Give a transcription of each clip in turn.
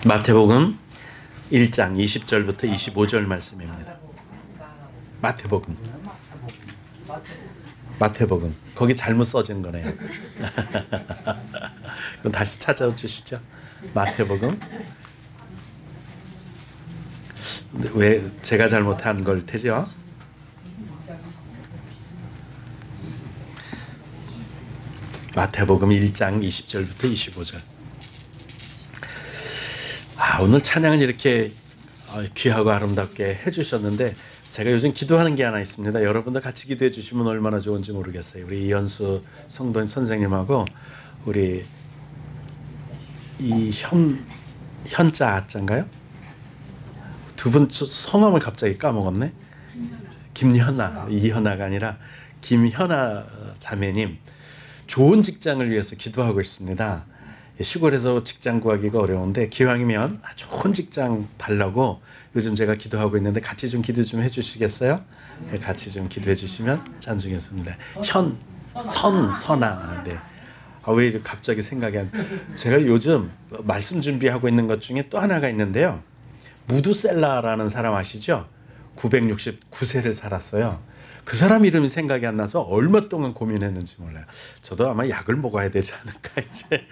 마태복음 1장 20절부터 25절 말씀입니다. 마태복음 거기 잘못 써진 거네요. 그럼 다시 찾아주시죠. 마태복음. 왜 제가 잘못한 걸 테죠? 마태복음 1장 20절부터 25절. 오늘 찬양을 이렇게 귀하고 아름답게 해주셨는데 제가 요즘 기도하는 게 하나 있습니다. 여러분들 같이 기도해 주시면 얼마나 좋은지 모르겠어요. 우리 이현수 성도님 선생님하고 우리 현자 아자인가요? 두 분 성함을 갑자기 까먹었네. 김현아, 이현아가 아니라 김현아 자매님 좋은 직장을 위해서 기도하고 있습니다. 시골에서 직장 구하기가 어려운데 기왕이면 좋은 직장 달라고 요즘 제가 기도하고 있는데 같이 좀 기도 좀 해주시겠어요? 네, 같이 좀 기도해 주시면 찬송했습니다. 선아. 네. 왜 이렇게 갑자기 생각이 안? 제가 요즘 말씀 준비하고 있는 것 중에 또 하나가 있는데요. 무두셀라라는 사람 아시죠? 969세를 살았어요. 그 사람 이름이 생각이 안 나서 얼마 동안 고민했는지 몰라요. 저도 아마 약을 먹어야 되지 않을까 이제.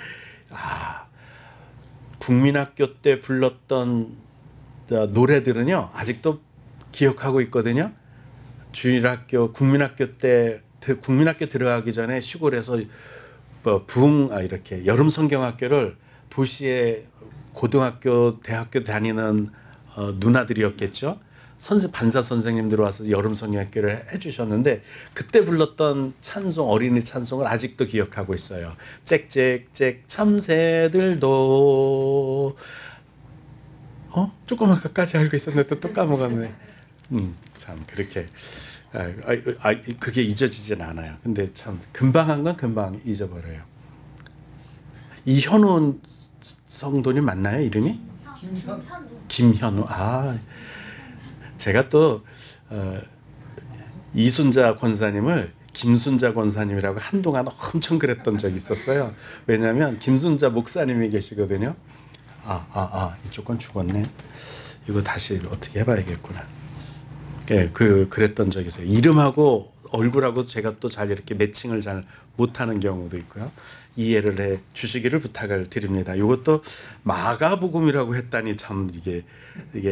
국민학교 때 불렀던 노래들은요 아직도 기억하고 있거든요. 주일학교, 국민학교 때 국민학교 들어가기 전에 시골에서 이렇게 여름 성경학교를 도시에 고등학교, 대학교 다니는 누나들이었겠죠. 반사 선생님들 와서 여름 성경학교를 해주셨는데 그때 불렀던 찬송, 어린이 찬송을 아직도 기억하고 있어요. 짹짹짹 참새들도 조금 아까까지 알고 있었는데 또 까먹었네. 참 그렇게 그게 잊어지진 않아요. 근데 참 금방 한 건 금방 잊어버려요. 이현우 성도님 맞나요 이름이? 김현우. 제가 또 이순자 권사님을 김순자 권사님이라고 한동안 엄청 그랬던 적이 있었어요. 왜냐하면 김순자 목사님이 계시거든요. 이쪽 건 죽었네. 이거 다시 어떻게 해봐야겠구나. 예, 그랬던 적이 있어요. 이름하고 얼굴하고 제가 또 잘 이렇게 매칭을 잘 못하는 경우도 있고요. 이해를 해 주시기를 부탁을 드립니다. 이것도 마가복음이라고 했다니 참 이게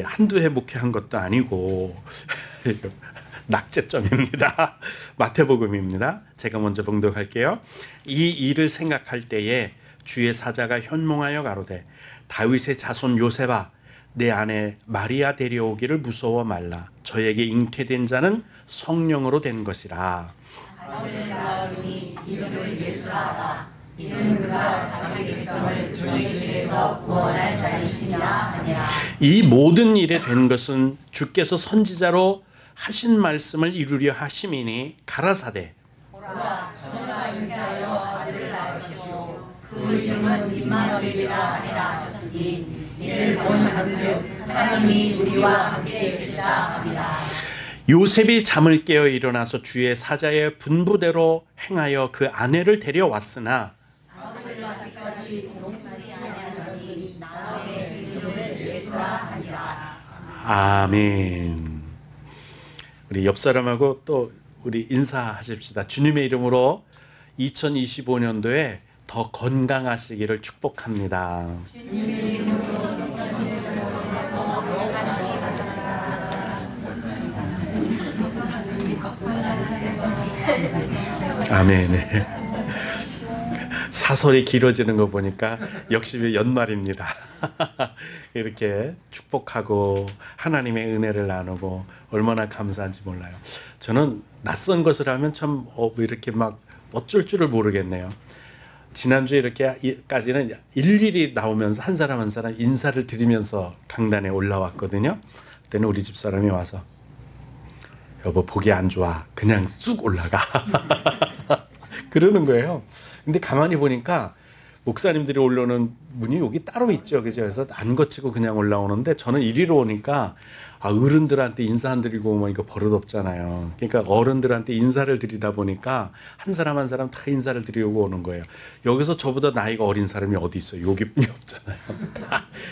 한두 해 목회한 것도 아니고 낙제점입니다. 마태복음입니다. 제가 먼저 봉독할게요. 이 일을 생각할 때에 주의 사자가 현몽하여 가로되 다윗의 자손 요셉아 내 아내 마리아 데려오기를 무서워 말라. 저에게 잉태된 자는 성령으로 된 것이라. 아버지를 낳으니 이름을 예수라 하라. 이는 그가 자기 백성을 종의 집에서 구원할 자이시냐 하니라. 이 모든 일에 된 것은 주께서 선지자로 하신 말씀을 이루려 하심이니 가라사대 보라 처녀가 잉태하여 아들을 낳으시오. 그 이름은 임마누엘이라 하니라 하셨으니 이를 본한즉 하나님이 우리와 함께 계시다 함이라. 요셉이 잠을 깨어 일어나서 주의 사자의 분부대로 행하여 그 아내를 데려왔으나 아들을 낳기까지 동치지 아니하니 나의 이름을 예수라 하니라. 아멘. 우리 옆 사람하고 또 우리 인사하십시다. 주님의 이름으로 2025년도에 더 건강하시기를 축복합니다. 주님의 이름으로 아멘. 사설이 길어지는 거 보니까 역시 연말입니다. 이렇게 축복하고 하나님의 은혜를 나누고 얼마나 감사한지 몰라요. 저는 낯선 것을 하면 참 이렇게 막 어쩔 줄을 모르겠네요. 지난주에 이렇게까지는 일일이 나오면서 한 사람 한 사람 인사를 드리면서 강단에 올라왔거든요. 그때는 우리 집 사람이 와서 여보 보기 안 좋아 그냥 쑥 올라가 그러는 거예요. 근데 가만히 보니까 목사님들이 올라오는 문이 여기 따로 있죠. 그죠? 그래서 안 거치고 그냥 올라오는데 저는 이리로 오니까 어른들한테 인사 안 드리고 뭐 이거 버릇없잖아요. 그러니까 어른들한테 인사를 드리다 보니까 한 사람 한 사람 다 인사를 드리려고 오는 거예요. 여기서 저보다 나이가 어린 사람이 어디 있어요? 여기뿐이 없잖아요.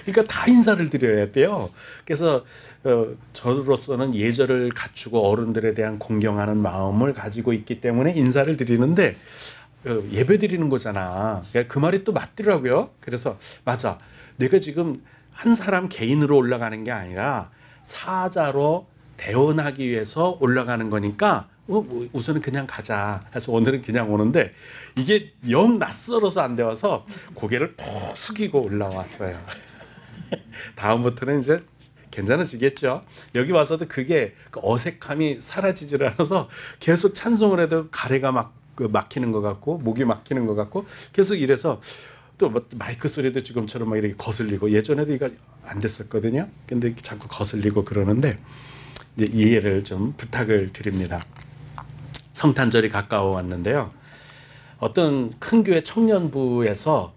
그러니까 다 인사를 드려야 돼요. 그래서 저로서는 예절을 갖추고 어른들에 대한 공경하는 마음을 가지고 있기 때문에 인사를 드리는데 예배 드리는 거잖아. 그 말이 또 맞더라고요. 그래서 맞아. 내가 지금 한 사람 개인으로 올라가는 게 아니라 사자로 대언하기 위해서 올라가는 거니까 우선은 그냥 가자 해서 오늘은 그냥 오는데 이게 영 낯설어서 안 되어서 고개를 푹 숙이고 올라왔어요. 다음부터는 이제 괜찮아지겠죠. 여기 와서도 그게 그 어색함이 사라지질 않아서 계속 찬송을 해도 가래가 막 막히는 것 같고 목이 막히는 것 같고 계속 이래서 또 마이크 소리도 지금처럼 막 이렇게 거슬리고 예전에도 이거 안 됐었거든요. 근데 자꾸 거슬리고 그러는데 이제 이해를 좀 부탁을 드립니다. 성탄절이 가까워 왔는데요. 어떤 큰 교회 청년부에서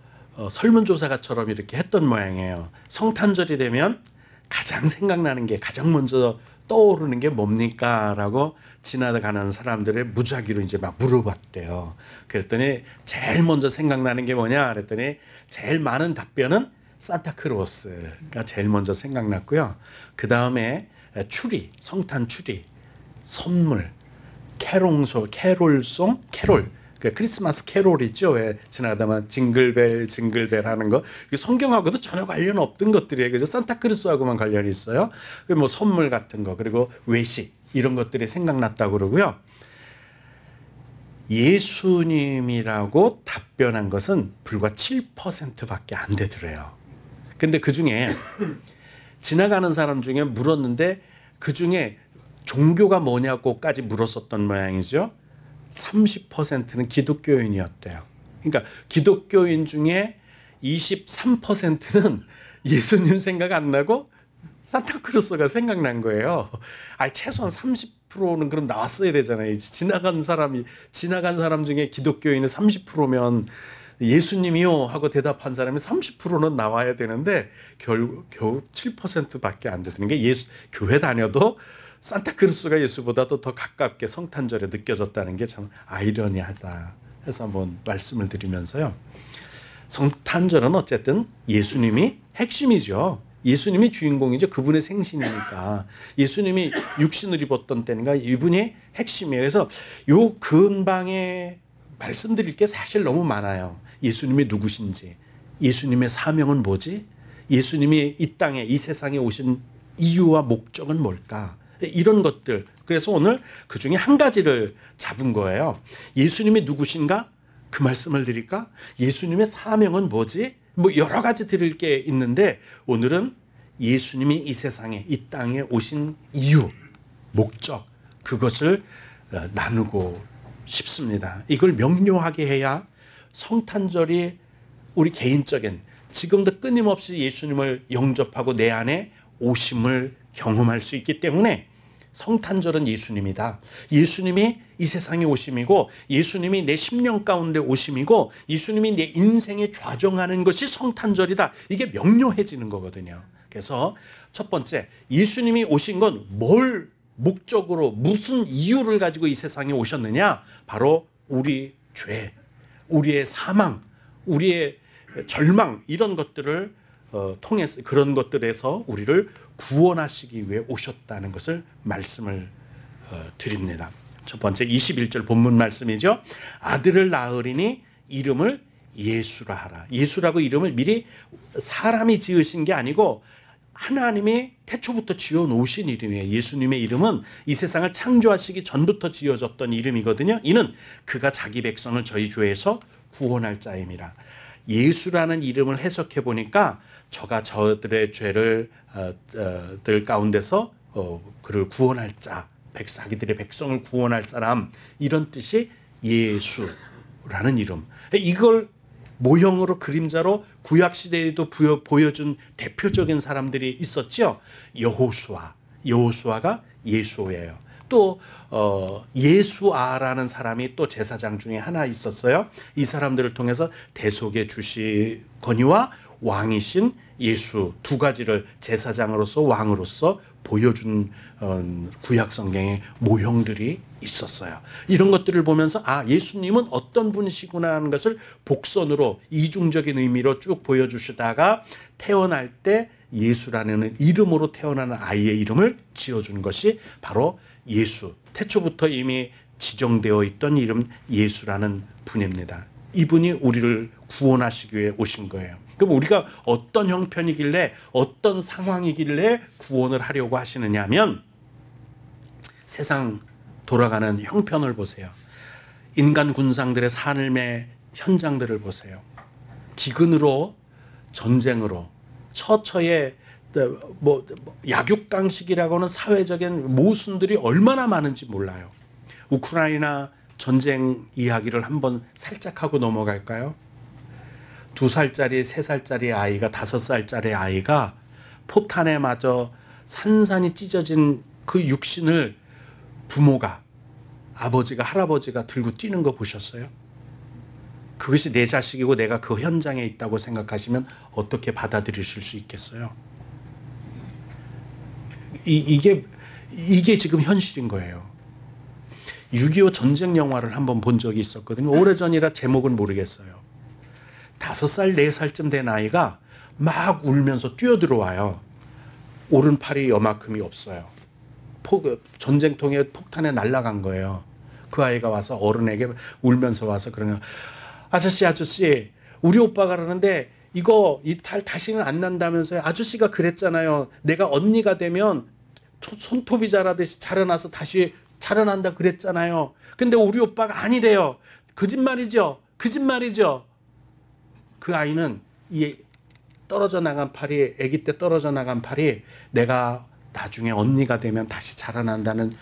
설문조사가처럼 이렇게 했던 모양이에요. 성탄절이 되면 가장 생각나는 게 가장 먼저 떠오르는 게 뭡니까? 라고 지나가는 사람들의 무작위로 이제 막 물어봤대요. 그랬더니 제일 먼저 생각나는 게 뭐냐? 그랬더니 제일 많은 답변은 산타크로스가 제일 먼저 생각났고요. 그 다음에 추리, 성탄 추리, 선물, 캐롤송, 그 크리스마스 캐롤 있죠. 왜 지나가다만 징글벨 징글벨 하는 거. 성경하고도 전혀 관련 없던 것들이에요. 그래서 산타크루스하고만 관련이 있어요. 뭐 선물 같은 거 그리고 외식 이런 것들이 생각났다고 그러고요. 예수님이라고 답변한 것은 불과 7%밖에 안 되더래요. 근데 그 중에 지나가는 사람 중에 물었는데 그 중에 종교가 뭐냐고까지 물었었던 모양이죠. 30%는 기독교인이었대요. 그러니까 기독교인 중에 23%는 예수님 생각 안 나고 산타크루스가 생각난 거예요. 최소한 30%는 그럼 나왔어야 되잖아요. 지나간 사람 중에 기독교인은 30%면 예수님이요 하고 대답한 사람이 30%는 나와야 되는데 겨우 7%밖에 안 되는 게 교회 다녀도 산타크루스가 예수보다도 더 가깝게 성탄절에 느껴졌다는 게 참 아이러니하다 해서 한번 말씀을 드리면서요. 성탄절은 어쨌든 예수님이 핵심이죠. 예수님이 주인공이죠. 그분의 생신이니까. 예수님이 육신을 입었던 때니까 이분이 핵심이에요. 그래서 요 근방에 말씀드릴 게 사실 너무 많아요. 예수님이 누구신지, 예수님의 사명은 뭐지? 예수님이 이 땅에 이 세상에 오신 이유와 목적은 뭘까? 이런 것들. 그래서 오늘 그 중에 한 가지를 잡은 거예요. 예수님이 누구신가? 그 말씀을 드릴까? 예수님의 사명은 뭐지? 뭐 여러 가지 드릴 게 있는데 오늘은 예수님이 이 세상에 이 땅에 오신 이유, 목적 그것을 나누고 싶습니다. 이걸 명료하게 해야 성탄절이 우리 개인적인 지금도 끊임없이 예수님을 영접하고 내 안에 오심을 경험할 수 있기 때문에 성탄절은 예수님이다. 예수님이 이 세상에 오심이고 예수님이 내 심령 가운데 오심이고 예수님이 내 인생에 좌정하는 것이 성탄절이다. 이게 명료해지는 거거든요. 그래서 첫 번째, 예수님이 오신 건 뭘 목적으로 무슨 이유를 가지고 이 세상에 오셨느냐? 바로 우리 죄, 우리의 사망, 우리의 절망 이런 것들을 통해서 그런 것들에서 우리를 구원하시기 위해 오셨다는 것을 말씀을 드립니다. 첫 번째 21절 본문 말씀이죠. 아들을 낳으리니 이름을 예수라 하라. 예수라고 이름을 미리 사람이 지으신 게 아니고 하나님이 태초부터 지어놓으신 이름이에요. 예수님의 이름은 이 세상을 창조하시기 전부터 지어졌던 이름이거든요. 이는 그가 자기 백성을 저희 죄에서 구원할 자임이라. 예수라는 이름을 해석해 보니까 저가 저들의 죄를 들 가운데서 그를 구원할 자, 자기들의 백성을 구원할 사람 이런 뜻이 예수라는 이름. 이걸 모형으로 그림자로 구약 시대에도 보여준 대표적인 사람들이 있었죠. 여호수아가 예수예요. 또 예수아라는 사람이 또 제사장 중에 하나 있었어요. 이 사람들을 통해서 대속의 주시거니와 왕이신 예수 두 가지를 제사장으로서 왕으로서 보여준 구약 성경의 모형들이 있었어요. 이런 것들을 보면서 예수님은 어떤 분이시구나 하는 것을 복선으로 이중적인 의미로 쭉 보여주시다가 태어날 때 예수라는 이름으로 태어나는 아이의 이름을 지어준 것이 바로 예수. 태초부터 이미 지정되어 있던 이름 예수라는 분입니다. 이분이 우리를 구원하시기 위해 오신 거예요. 그럼 우리가 어떤 형편이길래 어떤 상황이길래 구원을 하려고 하시느냐 하면 세상 돌아가는 형편을 보세요. 인간 군상들의 삶의 현장들을 보세요. 기근으로 전쟁으로 처처의 약육강식이라고 하는 사회적인 모순들이 얼마나 많은지 몰라요. 우크라이나 전쟁 이야기를 한번 살짝 하고 넘어갈까요? 2살짜리, 3살짜리 아이가 5살짜리 아이가 포탄에 맞아 산산이 찢어진 그 육신을 부모가 아버지가 할아버지가 들고 뛰는 거 보셨어요? 그것이 내 자식이고 내가 그 현장에 있다고 생각하시면 어떻게 받아들이실 수 있겠어요? 이게 지금 현실인 거예요. 6.25 전쟁 영화를 한번 본 적이 있었거든요. 오래전이라 제목은 모르겠어요. 5살, 4살쯤 된 아이가 막 울면서 뛰어들어와요. 오른팔이 요만큼이 없어요. 전쟁통에 폭탄에 날아간 거예요. 그 아이가 와서 어른에게 울면서 와서 그러면 아저씨 우리 오빠가 그러는데 이거 이 탈 다시는 안 난다면서요. 아저씨가 그랬잖아요. 내가 언니가 되면 손톱이 자라듯이 자라나서 다시 자라난다 그랬잖아요. 근데 우리 오빠가 아니래요. 거짓말이죠. 그 아이는 이 떨어져 나간 팔이 아기 때 떨어져 나간 팔이 내가 나중에 언니가 되면 다시 자라난다는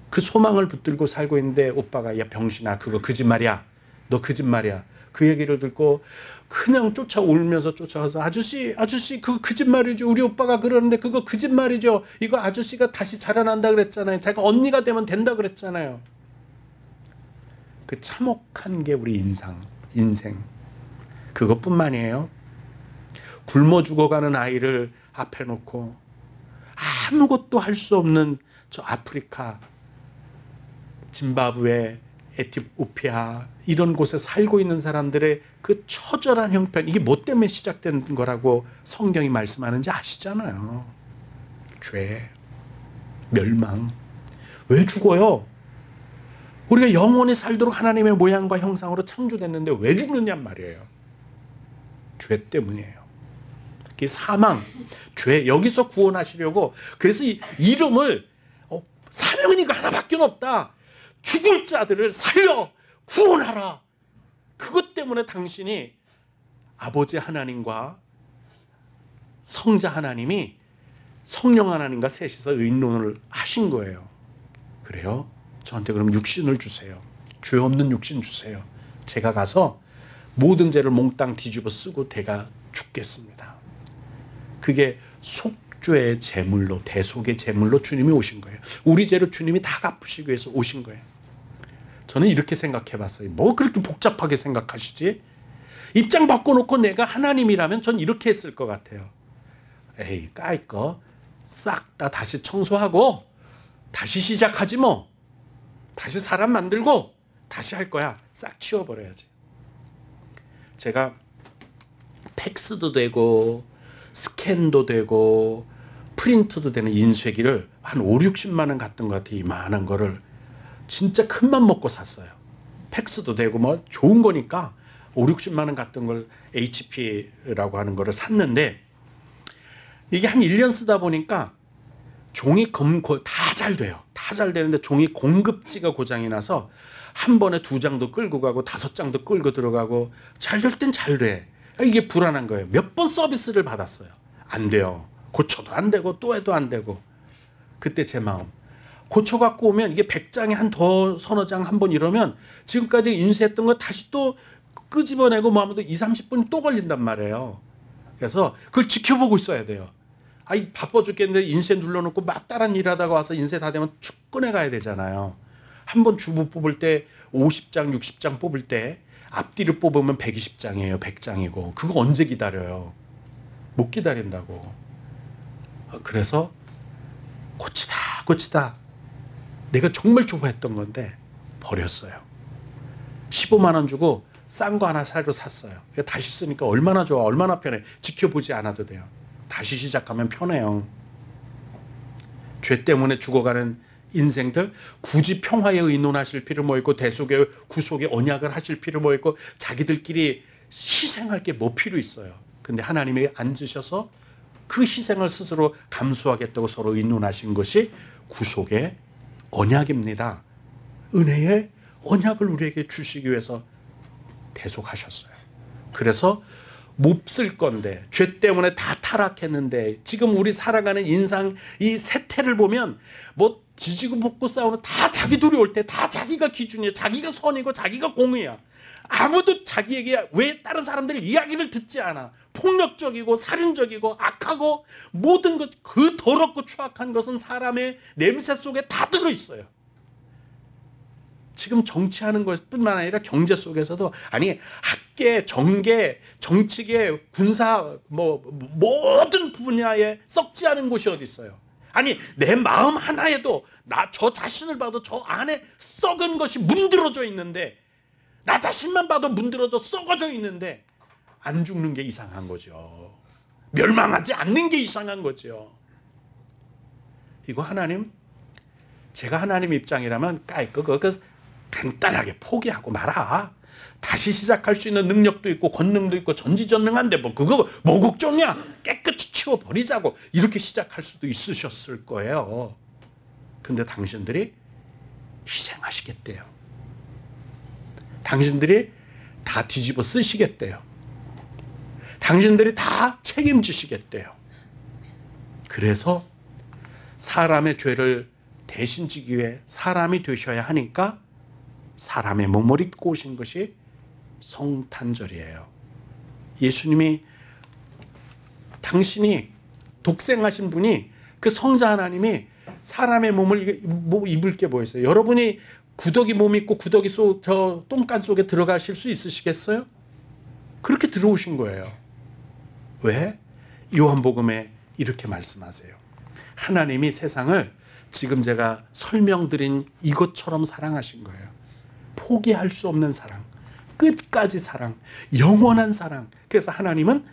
그 소망을 붙들고 살고 있는데 오빠가 야 병신아 그거 거짓말이야. 너 거짓말이야. 그 얘기를 듣고 그냥 울면서 쫓아가서 아저씨 그거 거짓말이죠. 우리 오빠가 그러는데 그거 거짓말이죠. 이거 아저씨가 다시 자라난다 그랬잖아요. 자기가 언니가 되면 된다 그랬잖아요. 그 참혹한 게 우리 인생. 그것뿐만이에요. 굶어 죽어가는 아이를 앞에 놓고 아무것도 할 수 없는 저 아프리카, 짐바브웨, 에티오피아 이런 곳에 살고 있는 사람들의 그 처절한 형편, 이게 뭐 때문에 시작된 거라고 성경이 말씀하는지 아시잖아요. 죄, 멸망. 왜 죽어요? 우리가 영원히 살도록 하나님의 모양과 형상으로 창조됐는데 왜 죽느냔 말이에요. 죄 때문이에요. 그 사망, 죄, 여기서 구원하시려고. 그래서 이 이름을 사명은 이거 하나밖에 없다. 죽을 자들을 살려 구원하라. 그것 때문에 당신이 아버지 하나님과 성자 하나님이 성령 하나님과 셋이서 의논을 하신 거예요. 그래요? 저한테 그럼 육신을 주세요. 죄 없는 육신 주세요. 제가 가서 모든 죄를 몽땅 뒤집어 쓰고 내가 죽겠습니다. 그게 속죄의 제물로, 대속의 제물로 주님이 오신 거예요. 우리 죄를 주님이 다 갚으시기 위해서 오신 거예요. 저는 이렇게 생각해 봤어요. 뭐 그렇게 복잡하게 생각하시지? 입장 바꿔놓고 내가 하나님이라면 전 이렇게 했을 것 같아요. 에이, 까이 거 싹 다 다시 청소하고 다시 시작하지 뭐. 다시 사람 만들고 다시 할 거야. 싹 치워버려야지. 제가 팩스도 되고 스캔도 되고 프린트도 되는 인쇄기를 한 5, 60만 원 갔던 것 같아요. 이만한 거를 진짜 큰 맘 먹고 샀어요. 팩스도 되고 뭐 좋은 거니까 5, 60만 원 갔던 걸 HP라고 하는 거를 샀는데 이게 한 1년 쓰다 보니까 종이 다 잘 돼요. 다 잘 되는데 종이 공급지가 고장이 나서 한 번에 2장도 끌고 가고 5장도 끌고 들어가고 잘 될 땐 잘 돼. 이게 불안한 거예요. 몇 번 서비스를 받았어요. 안 돼요. 고쳐도 안 되고 또 해도 안 되고. 그때 제 마음. 고쳐갖고 오면 이게 100장에 한 더 서너 장 한 번 이러면 지금까지 인쇄했던 거 다시 또 끄집어내고 뭐 하면 또 2, 30분 또 걸린단 말이에요. 그래서 그걸 지켜보고 있어야 돼요. 아이 바빠 죽겠는데 인쇄 눌러놓고 막 다른 일하다가 와서 인쇄 다 되면 축근해 가야 되잖아요. 한번 주부 뽑을 때 50장 60장 뽑을 때 앞뒤를 뽑으면 120장이에요. 100장이고 그거 언제 기다려요? 못 기다린다고. 그래서 고치다 내가 정말 좋아했던 건데 버렸어요. 15만 원 주고 싼 거 하나 새로 샀어요. 다시 쓰니까 얼마나 좋아, 얼마나 편해. 지켜보지 않아도 돼요. 다시 시작하면 편해요. 죄 때문에 죽어가는 인생들 굳이 평화에 의논하실 필요 뭐 있고 대속의 구속의 언약을 하실 필요 뭐 있고 자기들끼리 희생할 게 뭐 필요 있어요. 근데 하나님이 앉으셔서 그 희생을 스스로 감수하겠다고 서로 의논하신 것이 구속의 언약입니다. 은혜의 언약을 우리에게 주시기 위해서 대속하셨어요. 그래서 몹쓸 건데 죄 때문에 다 타락했는데 지금 우리 살아가는 인상 이 세태를 보면 뭐 지지고 볶고 싸우는 다 자기 둘이 올 때 다 자기가 기준이야. 자기가 선이고 자기가 공의야. 아무도 자기에게 왜 다른 사람들 이야기를 듣지 않아. 폭력적이고 살인적이고 악하고 모든 것 그 더럽고 추악한 것은 사람의 냄새 속에 다 들어있어요. 지금 정치하는 것뿐만 아니라 경제 속에서도 아니 학계, 정계, 정치계, 군사 뭐 모든 분야에 썩지 않은 곳이 어디 있어요. 아니 내 마음 하나에도 나 저 자신을 봐도 저 안에 썩은 것이 문드러져 있는데 나 자신만 봐도 문드러져 썩어져 있는데 안 죽는 게 이상한 거죠. 멸망하지 않는 게 이상한 거죠. 이거 하나님 제가 하나님 입장이라면 그거 간단하게 포기하고 말아. 다시 시작할 수 있는 능력도 있고 권능도 있고 전지전능한데 뭐 그거 뭐 걱정이야. 깨끗이 치워버리자고 이렇게 시작할 수도 있으셨을 거예요. 근데 당신들이 희생하시겠대요. 당신들이 다 뒤집어 쓰시겠대요. 당신들이 다 책임지시겠대요. 그래서 사람의 죄를 대신 지기 위해 사람이 되셔야 하니까 사람의 몸을 입고 오신 것이 성탄절이에요. 예수님이 당신이 독생하신 분이 그 성자 하나님이 사람의 몸을 입을 게 뭐 있어요? 여러분이 구더기 몸 입고 구더기 저 똥간 속에 들어가실 수 있으시겠어요? 그렇게 들어오신 거예요. 왜? 요한복음에 이렇게 말씀하세요. 하나님이 세상을 지금 제가 설명드린 이것처럼 사랑하신 거예요. 포기할 수 없는 사랑, 끝까지 사랑, 영원한 사랑. 그래서 하나님은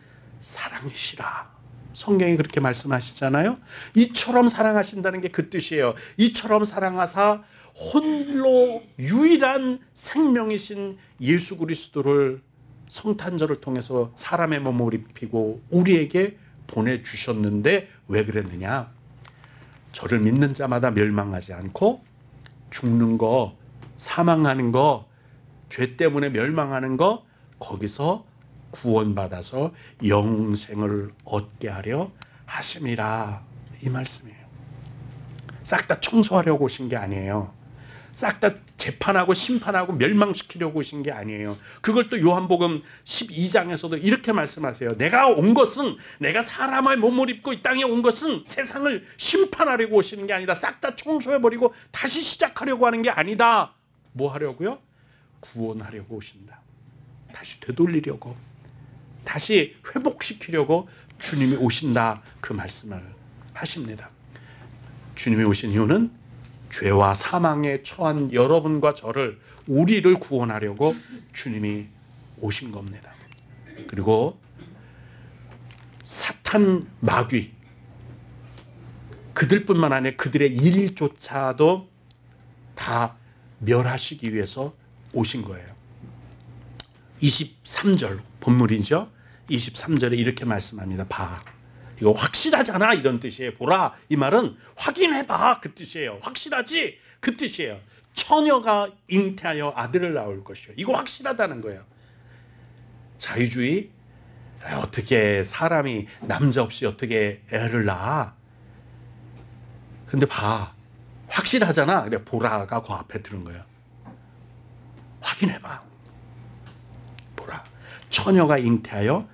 사랑이시라. 성경이 그렇게 말씀하시잖아요. 이처럼 사랑하신다는 게 그 뜻이에요. 이처럼 사랑하사 홀로 유일한 생명이신 예수 그리스도를 성탄절을 통해서 사람의 몸을 입히고 우리에게 보내주셨는데 왜 그랬느냐? 저를 믿는 자마다 멸망하지 않고 죽는 거, 사망하는 거, 죄 때문에 멸망하는 거 거기서 구원받아서 영생을 얻게 하려 하심이라. 이 말씀이에요. 싹 다 청소하려고 오신 게 아니에요. 싹 다 재판하고 심판하고 멸망시키려고 오신 게 아니에요. 그걸 또 요한복음 12장에서도 이렇게 말씀하세요. 내가 온 것은, 내가 사람의 몸을 입고 이 땅에 온 것은 세상을 심판하려고 오시는 게 아니다. 싹 다 청소해버리고 다시 시작하려고 하는 게 아니다. 뭐 하려고요? 구원하려고 오신다. 다시 되돌리려고, 다시 회복시키려고 주님이 오신다. 그 말씀을 하십니다. 주님이 오신 이유는 죄와 사망에 처한 여러분과 저를, 우리를 구원하려고 주님이 오신 겁니다. 그리고 사탄 마귀, 그들뿐만 아니라 그들의 일조차도 다 멸하시기 위해서 오신 거예요. 23절 본문이죠. 23절에 이렇게 말씀합니다. 봐. 이거 확실하잖아 이런 뜻이에요. 보라, 이 말은 확인해봐 그 뜻이에요. 확실하지? 그 뜻이에요. 처녀가 잉태하여 아들을 낳을 것이요. 이거 확실하다는 거예요. 자유주의? 어떻게 사람이 남자 없이 어떻게 애를 낳아? 근데 봐, 확실하잖아. 그래, 보라가 그 앞에 들은 거예요. 확인해봐. 보라, 처녀가 잉태하여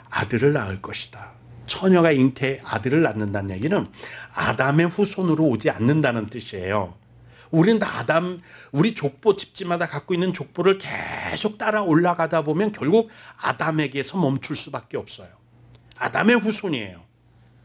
아들을 낳을 것이다. 처녀가 잉태해 아들을 낳는다는 얘기는 아담의 후손으로 오지 않는다는 뜻이에요. 우리는 다 우리 족보 집집마다 갖고 있는 족보를 계속 따라 올라가다 보면 결국 아담에게서 멈출 수밖에 없어요. 아담의 후손이에요.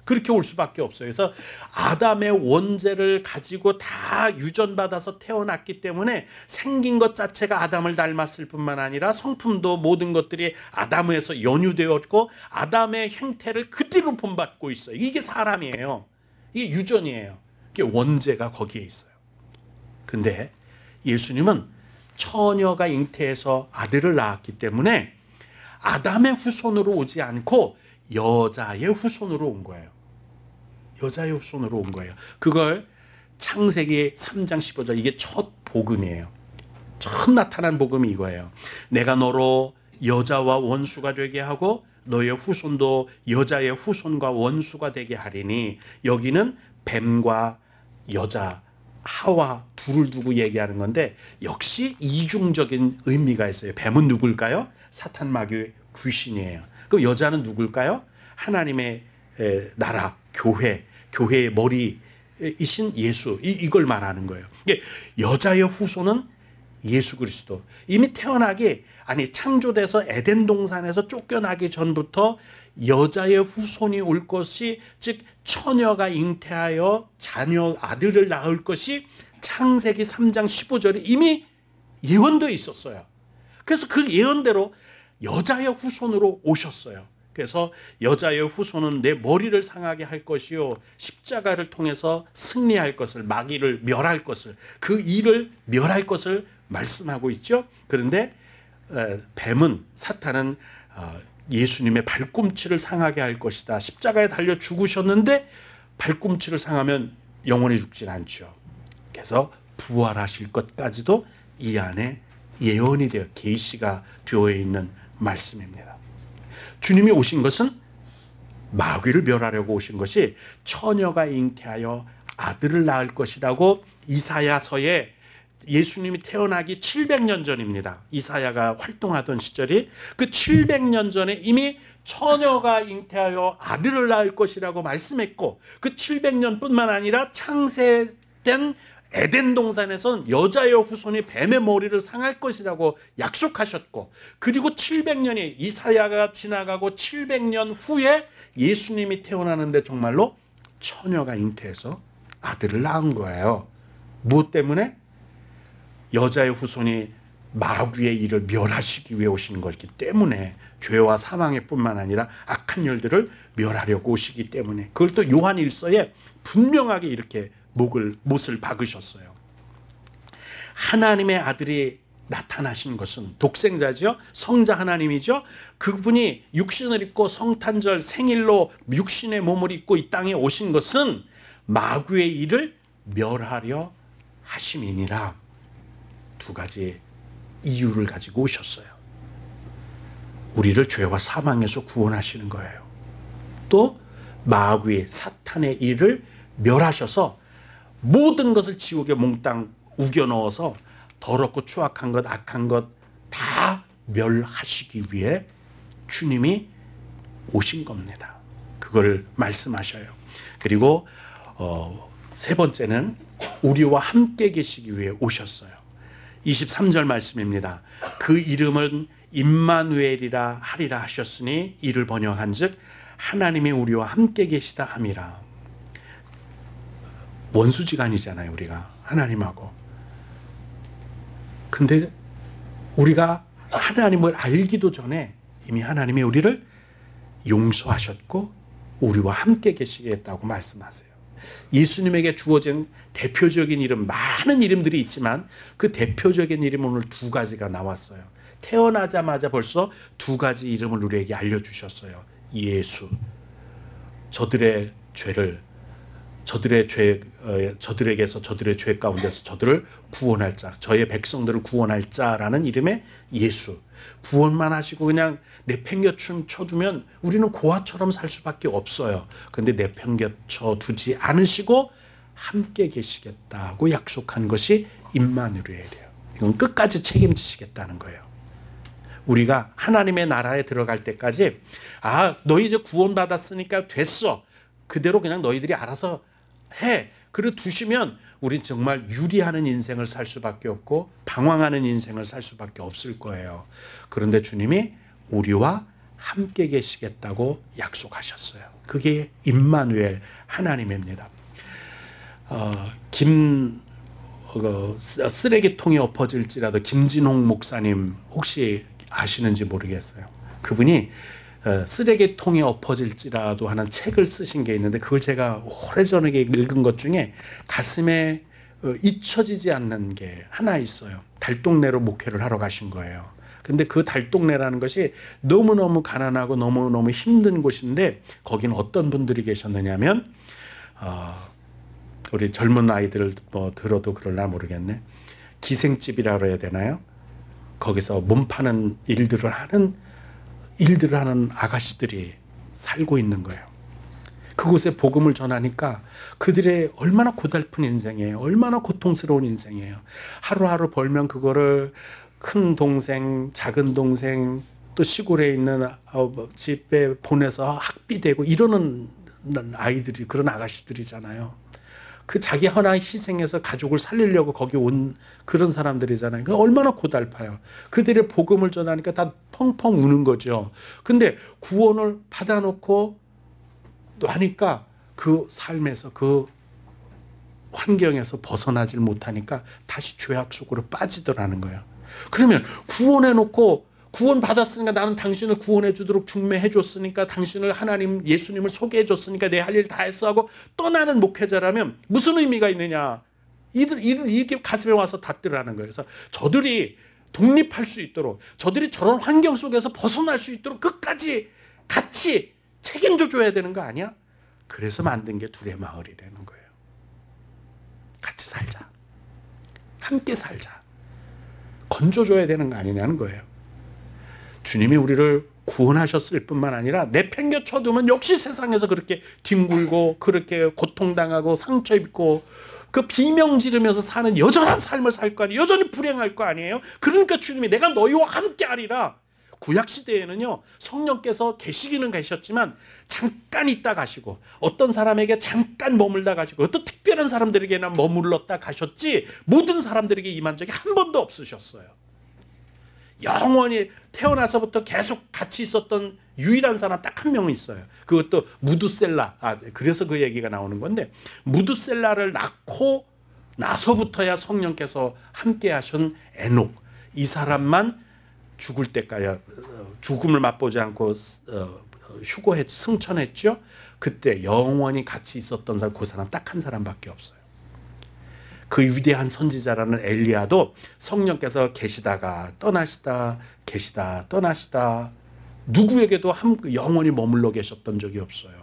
그렇게 올 수밖에 없어요. 그래서 아담의 원죄를 가지고 다 유전받아서 태어났기 때문에 생긴 것 자체가 아담을 닮았을 뿐만 아니라 성품도 모든 것들이 아담에서 연유되었고 아담의 행태를 그대로 본받고 있어요. 이게 사람이에요. 이게 유전이에요. 이게 원죄가 거기에 있어요. 근데 예수님은 처녀가 잉태해서 아들을 낳았기 때문에 아담의 후손으로 오지 않고 여자의 후손으로 온 거예요. 여자의 후손으로 온 거예요. 그걸 창세기 3장 15절, 이게 첫 복음이에요. 처음 나타난 복음이 이거예요. 내가 너로 여자와 원수가 되게 하고 너의 후손도 여자의 후손과 원수가 되게 하리니, 여기는 뱀과 여자 하와 둘을 두고 얘기하는 건데 역시 이중적인 의미가 있어요. 뱀은 누굴까요? 사탄 마귀의 귀신이에요. 그 여자는 누굴까요? 하나님의 나라, 교회의 머리이신 예수, 이걸 말하는 거예요. 이게 여자의 후손은 예수 그리스도. 이미 창조돼서 에덴 동산에서 쫓겨나기 전부터 여자의 후손이 올 것이, 즉 처녀가 잉태하여 자녀 아들을 낳을 것이 창세기 3장 15절에 이미 예언되어 있었어요. 그래서 그 예언대로 여자의 후손으로 오셨어요. 그래서 여자의 후손은 내 머리를 상하게 할 것이요 십자가를 통해서 승리할 것을, 마귀를 멸할 것을, 그 일을 멸할 것을 말씀하고 있죠. 그런데 뱀은, 사탄은 예수님의 발꿈치를 상하게 할 것이다. 십자가에 달려 죽으셨는데 발꿈치를 상하면 영원히 죽진 않죠. 그래서 부활하실 것까지도 이 안에 예언이 되어 계시가 되어 있는 말씀입니다. 주님이 오신 것은 마귀를 멸하려고 오신 것이 처녀가 잉태하여 아들을 낳을 것이라고 이사야서에, 예수님이 태어나기 700년 전입니다. 이사야가 활동하던 시절이, 그 700년 전에 이미 처녀가 잉태하여 아들을 낳을 것이라고 말씀했고, 그 700년뿐만 아니라 창세된 에덴 동산에선 여자의 후손이 뱀의 머리를 상할 것이라고 약속하셨고, 그리고 700년이 이사야가 지나가고 700년 후에 예수님이 태어나는데 정말로 처녀가 잉태해서 아들을 낳은 거예요. 무엇 때문에? 여자의 후손이 마귀의 일을 멸하시기 위해 오시는 것이기 때문에, 죄와 사망의 뿐만 아니라 악한 일들을 멸하려고 오시기 때문에. 그걸 또 요한 1서에 분명하게 이렇게 못을 박으셨어요. 하나님의 아들이 나타나신 것은 독생자죠. 성자 하나님이죠. 그분이 육신을 입고 성탄절 생일로 육신의 몸을 입고 이 땅에 오신 것은 마귀의 일을 멸하려 하심이니라. 두 가지 이유를 가지고 오셨어요. 우리를 죄와 사망에서 구원하시는 거예요. 또 마귀의, 사탄의 일을 멸하셔서 모든 것을 지옥에 몽땅 우겨 넣어서 더럽고 추악한 것, 악한 것 다 멸하시기 위해 주님이 오신 겁니다. 그걸 말씀하셔요. 그리고 세 번째는 우리와 함께 계시기 위해 오셨어요. 23절 말씀입니다. 그 이름은 임마누엘이라 하리라 하셨으니 이를 번역한즉 하나님이 우리와 함께 계시다 함이라. 원수지간이잖아요, 우리가 하나님하고. 근데 우리가 하나님을 알기도 전에 이미 하나님이 우리를 용서하셨고 우리와 함께 계시겠다고 말씀하세요. 예수님에게 주어진 대표적인 이름, 많은 이름들이 있지만 그 대표적인 이름은 오늘 두 가지가 나왔어요. 태어나자마자 벌써 두 가지 이름을 우리에게 알려주셨어요. 예수, 저들의 죄를, 저들에게서, 저들의 죄 가운데서 저들을 구원할 자, 저의 백성들을 구원할 자라는 이름의 예수. 구원만 하시고 그냥 내팽겨쳐 두면 우리는 고아처럼 살 수밖에 없어요. 근데 내팽겨쳐 두지 않으시고 함께 계시겠다고 약속한 것이 임마누엘이에요. 이건 끝까지 책임지시겠다는 거예요. 우리가 하나님의 나라에 들어갈 때까지 너희 이제 구원받았으니까 됐어. 그대로 그냥 너희들이 알아서 해. 그래 두시면 우린 정말 유리하는 인생을 살 수밖에 없고 방황하는 인생을 살 수밖에 없을 거예요. 그런데 주님이 우리와 함께 계시겠다고 약속하셨어요. 그게 임마누엘 하나님입니다. 쓰레기통이 엎어질지라도 김진홍 목사님 혹시 아시는지 모르겠어요. 그분이 쓰레기통이 엎어질지라도 하는 책을 쓰신 게 있는데 그걸 제가 오래전에 읽은 것 중에 가슴에 잊혀지지 않는 게 하나 있어요. 달동네로 목회를 하러 가신 거예요. 근데 그 달동네라는 것이 너무너무 가난하고 너무너무 힘든 곳인데 거기는 어떤 분들이 계셨느냐면 우리 젊은 아이들 뭐 들어도 그럴라 모르겠네. 기생집이라고 해야 되나요? 거기서 몸 파는 일들을 하는 아가씨들이 살고 있는 거예요. 그곳에 복음을 전하니까 그들의 얼마나 고달픈 인생이에요. 얼마나 고통스러운 인생이에요. 하루하루 벌면 그거를 큰 동생, 작은 동생, 또 시골에 있는 집에 보내서 학비되고 이러는 아이들이 그런 아가씨들이잖아요. 그 자기 하나 희생해서 가족을 살리려고 거기 온 그런 사람들이잖아요. 그 얼마나 고달파요. 그들의 복음을 전하니까 다 펑펑 우는 거죠. 근데 구원을 받아놓고 하니까 그 삶에서 그 환경에서 벗어나질 못하니까 다시 죄악 속으로 빠지더라는 거예요. 그러면 구원해놓고 구원 받았으니까 나는 당신을 구원해 주도록 중매해 줬으니까 당신을 하나님 예수님을 소개해 줬으니까 내 할 일 다 했어 하고 떠나는 목회자라면 무슨 의미가 있느냐. 이게 가슴에 와서 닿더라는 거예요. 그래서 저들이 독립할 수 있도록 저들이 저런 환경 속에서 벗어날 수 있도록 끝까지 같이 책임져 줘야 되는 거 아니야? 그래서 만든 게 둘의 마을이라는 거예요. 같이 살자. 함께 살자. 건져줘야 되는 거 아니냐는 거예요. 주님이 우리를 구원하셨을 뿐만 아니라 내팽개쳐두면 역시 세상에서 그렇게 뒹굴고 그렇게 고통당하고 상처 입고 그 비명 지르면서 사는 여전한 삶을 살 거 아니에요. 여전히 불행할 거 아니에요. 그러니까 주님이 내가 너희와 함께 하리라. 구약시대에는요 성령께서 계시기는 계셨지만 잠깐 있다 가시고 어떤 사람에게 잠깐 머물다 가시고 어떤 특별한 사람들에게나 머물렀다 가셨지 모든 사람들에게 임한 적이 한 번도 없으셨어요. 영원히 태어나서부터 계속 같이 있었던 유일한 사람 딱 한 명 있어요. 그것도 무두셀라. 그래서 그 얘기가 나오는 건데 무두셀라를 낳고 나서부터야 성령께서 함께 하신 에녹. 이 사람만 죽을 때까지 죽음을 맛보지 않고 승천했죠. 그때 영원히 같이 있었던 사람 그 사람 딱 한 사람밖에 없어요. 그 위대한 선지자라는 엘리야도 성령께서 계시다가 떠나시다 계시다 떠나시다 누구에게도 영원히 머물러 계셨던 적이 없어요.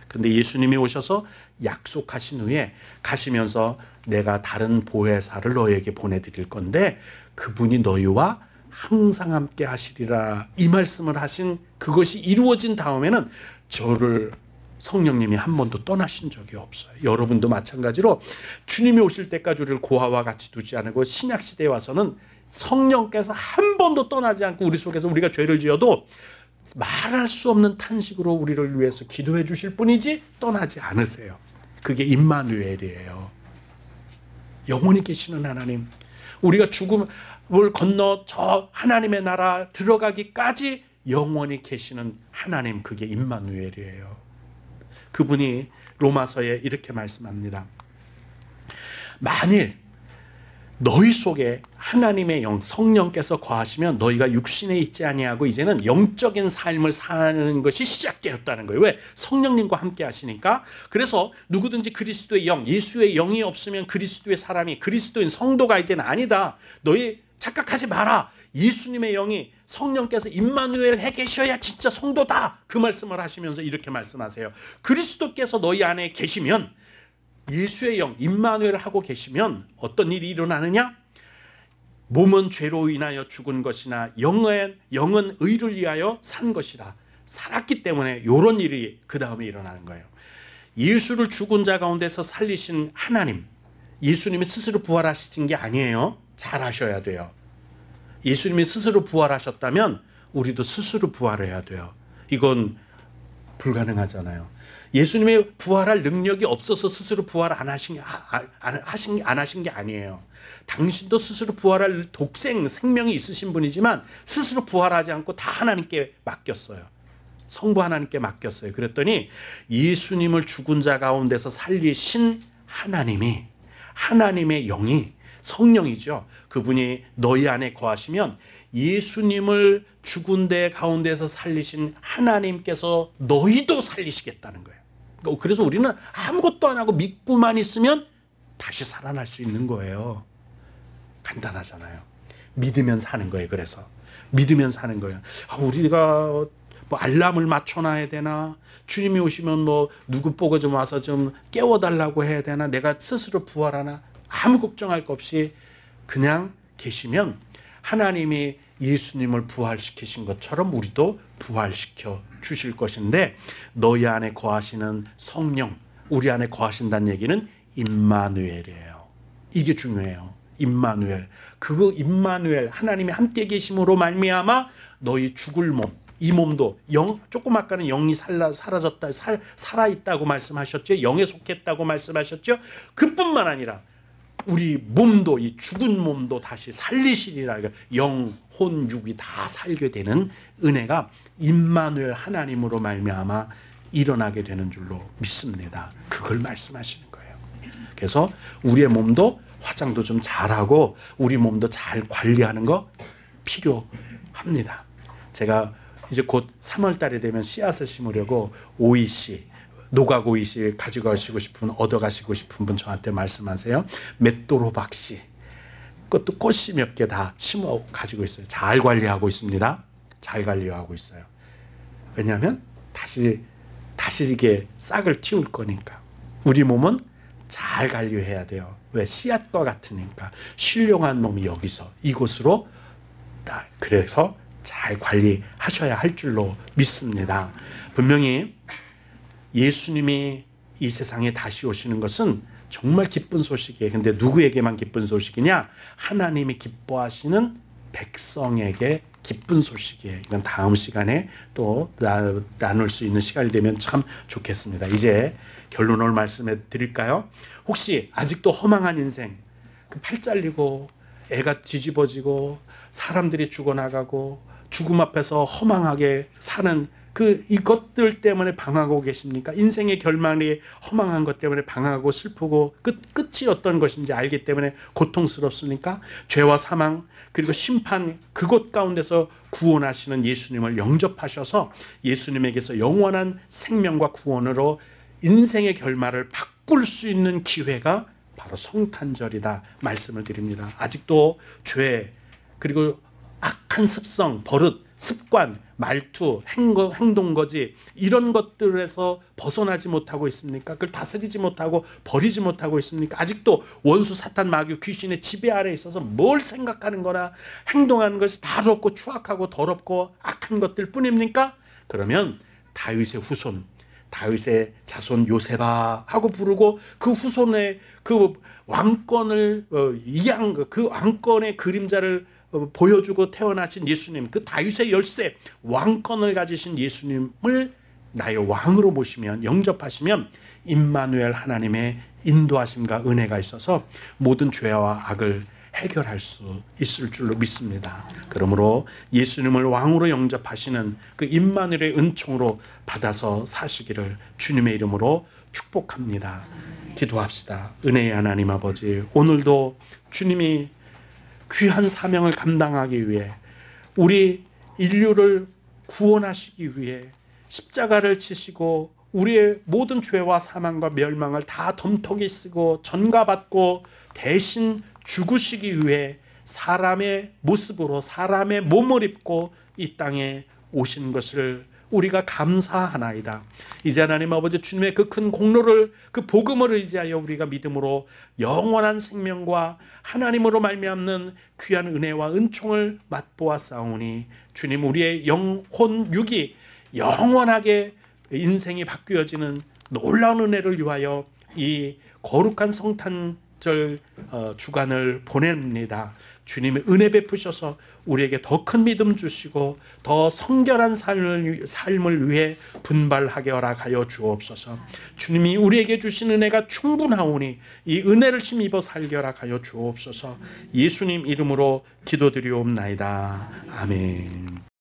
근데 예수님이 오셔서 약속하신 후에 가시면서 내가 다른 보혜사를 너에게 보내드릴 건데 그분이 너희와 항상 함께 하시리라 이 말씀을 하신 그것이 이루어진 다음에는 저를 성령님이 한 번도 떠나신 적이 없어요. 여러분도 마찬가지로 주님이 오실 때까지 우리를 고아와 같이 두지 않고 신약시대에 와서는 성령께서 한 번도 떠나지 않고 우리 속에서 우리가 죄를 지어도 말할 수 없는 탄식으로 우리를 위해서 기도해 주실 뿐이지 떠나지 않으세요. 그게 임마누엘이에요. 영원히 계시는 하나님. 우리가 죽음을 건너 저 하나님의 나라 들어가기까지 영원히 계시는 하나님. 그게 임마누엘이에요. 그분이 로마서에 이렇게 말씀합니다. 만일 너희 속에 하나님의 영 성령께서 거하시면 너희가 육신에 있지 아니하고 이제는 영적인 삶을 사는 것이 시작되었다는 거예요. 왜? 성령님과 함께 하시니까. 그래서 누구든지 그리스도의 영, 예수의 영이 없으면 그리스도의 사람이 그리스도인 성도가 이제는 아니다. 너희 착각하지 마라. 예수님의 영이 성령께서 임마누엘 해 계셔야 진짜 성도다. 그 말씀을 하시면서 이렇게 말씀하세요. 그리스도께서 너희 안에 계시면 예수의 영 임마누엘을 하고 계시면 어떤 일이 일어나느냐? 몸은 죄로 인하여 죽은 것이나 영은 의를 위하여 산 것이라. 살았기 때문에 이런 일이 그 다음에 일어나는 거예요. 예수를 죽은 자 가운데서 살리신 하나님, 예수님이 스스로 부활하신 게 아니에요. 잘 아셔야 돼요. 예수님이 스스로 부활하셨다면 우리도 스스로 부활해야 돼요. 이건 불가능하잖아요. 예수님의 부활할 능력이 없어서 스스로 부활 안 하신 게 아니에요. 당신도 스스로 부활할 독생 생명이 있으신 분이지만 스스로 부활하지 않고 다 하나님께 맡겼어요. 성부 하나님께 맡겼어요. 그랬더니 예수님을 죽은 자 가운데서 살리신 하나님의 영이 성령이죠. 그분이 너희 안에 거하시면 예수님을 죽은 데 가운데서 살리신 하나님께서 너희도 살리시겠다는 거예요. 그래서 우리는 아무것도 안 하고 믿고만 있으면 다시 살아날 수 있는 거예요. 간단하잖아요. 믿으면 사는 거예요. 그래서 믿으면 사는 거예요. 우리가 뭐 알람을 맞춰놔야 되나? 주님이 오시면 뭐 누구 보고 좀 와서 좀 깨워달라고 해야 되나? 내가 스스로 부활하나? 아무 걱정할 것 없이 그냥 계시면 하나님이 예수님을 부활시키신 것처럼 우리도 부활시켜 주실 것인데, 너희 안에 거하시는 성령, 우리 안에 거하신다는 얘기는 임마누엘이에요. 이게 중요해요. 임마누엘. 그거 임마누엘, 하나님이 함께 계심으로 말미암아 너희 죽을 몸, 이 몸도 조금 아까는 영이 사라졌다, 살아있다고 말씀하셨죠. 영에 속했다고 말씀하셨죠. 그뿐만 아니라 우리 몸도, 이 죽은 몸도 다시 살리시리라. 영, 혼, 육이 다 살게 되는 은혜가 임마누엘 하나님으로 말미암아 일어나게 되는 줄로 믿습니다. 그걸 말씀하시는 거예요. 그래서 우리의 몸도 화장도 좀 잘하고 우리 몸도 잘 관리하는 거 필요합니다. 제가 이제 곧 3월 달이 되면 씨앗을 심으려고 오이씨, 노각 오이씨 가져가시고 싶은, 얻어가시고 싶은 분 저한테 말씀하세요. 맷도로박씨, 그것도 꽃씨 몇 개 다 심어 가지고 있어요. 잘 관리하고 있습니다. 잘 관리하고 있어요. 왜냐하면 다시 이게 싹을 틔울 거니까. 우리 몸은 잘 관리해야 돼요. 왜? 씨앗과 같으니까. 신령한 몸이 여기서 이곳으로, 그래서 잘 관리하셔야 할 줄로 믿습니다. 분명히 예수님이 이 세상에 다시 오시는 것은 정말 기쁜 소식이에요. 근데 누구에게만 기쁜 소식이냐? 하나님이 기뻐하시는 백성에게 기쁜 소식이에요. 이건 다음 시간에 또 나눌 수 있는 시간이 되면 참 좋겠습니다. 이제 결론을 말씀해 드릴까요? 혹시 아직도 허망한 인생, 팔 잘리고 애가 뒤집어지고 사람들이 죽어나가고 죽음 앞에서 허망하게 사는 이것들 때문에 방황하고 계십니까? 인생의 결말이 허망한 것 때문에 방황하고 슬프고 끝이 어떤 것인지 알기 때문에 고통스럽습니까? 죄와 사망 그리고 심판, 그곳 가운데서 구원하시는 예수님을 영접하셔서 예수님에게서 영원한 생명과 구원으로 인생의 결말을 바꿀 수 있는 기회가 바로 성탄절이다 말씀을 드립니다. 아직도 죄, 그리고 악한 습성, 버릇, 습관, 말투, 행동거지, 이런 것들에서 벗어나지 못하고 있습니까? 그걸 다스리지 못하고 버리지 못하고 있습니까? 아직도 원수, 사탄, 마귀, 귀신의 지배 아래 있어서 뭘 생각하는 거나 행동하는 것이 다 더럽고 추악하고 더럽고 악한 것들 뿐입니까? 그러면 다윗의 후손, 다윗의 자손 요세바 하고 부르고 그 후손의 그 왕권을 그 왕권의 그림자를 보여주고 태어나신 예수님, 그 다윗의 열쇠, 왕권을 가지신 예수님을 나의 왕으로 모시면, 영접하시면 임마누엘 하나님의 인도하심과 은혜가 있어서 모든 죄와 악을 해결할 수 있을 줄로 믿습니다. 그러므로 예수님을 왕으로 영접하시는 그 임마누엘의 은총으로 받아서 사시기를 주님의 이름으로 축복합니다. 기도합시다. 은혜의 하나님 아버지, 오늘도 주님이 귀한 사명을 감당하기 위해, 우리 인류를 구원하시기 위해 십자가를 지시고 우리의 모든 죄와 사망과 멸망을 다 덤터기 쓰고 전가받고 대신 죽으시기 위해 사람의 모습으로 사람의 몸을 입고 이 땅에 오신 것을 우리가 감사하나이다. 이제 하나님 아버지, 주님의 그 큰 공로를, 그 복음을 의지하여 우리가 믿음으로 영원한 생명과 하나님으로 말미암는 귀한 은혜와 은총을 맛보았사오니, 주님, 우리의 영혼 육이 영원하게 인생이 바뀌어지는 놀라운 은혜를 위하여 이 거룩한 성탄절 명절 주간을 보냅니다. 주님의 은혜 베푸셔서 우리에게 더 큰 믿음 주시고 더 성결한 삶을 위해 분발하게 허락하여 주옵소서. 주님이 우리에게 주신 은혜가 충분하오니 이 은혜를 힘입어 살게 허락하여 주옵소서. 예수님 이름으로 기도드리옵나이다. 아멘.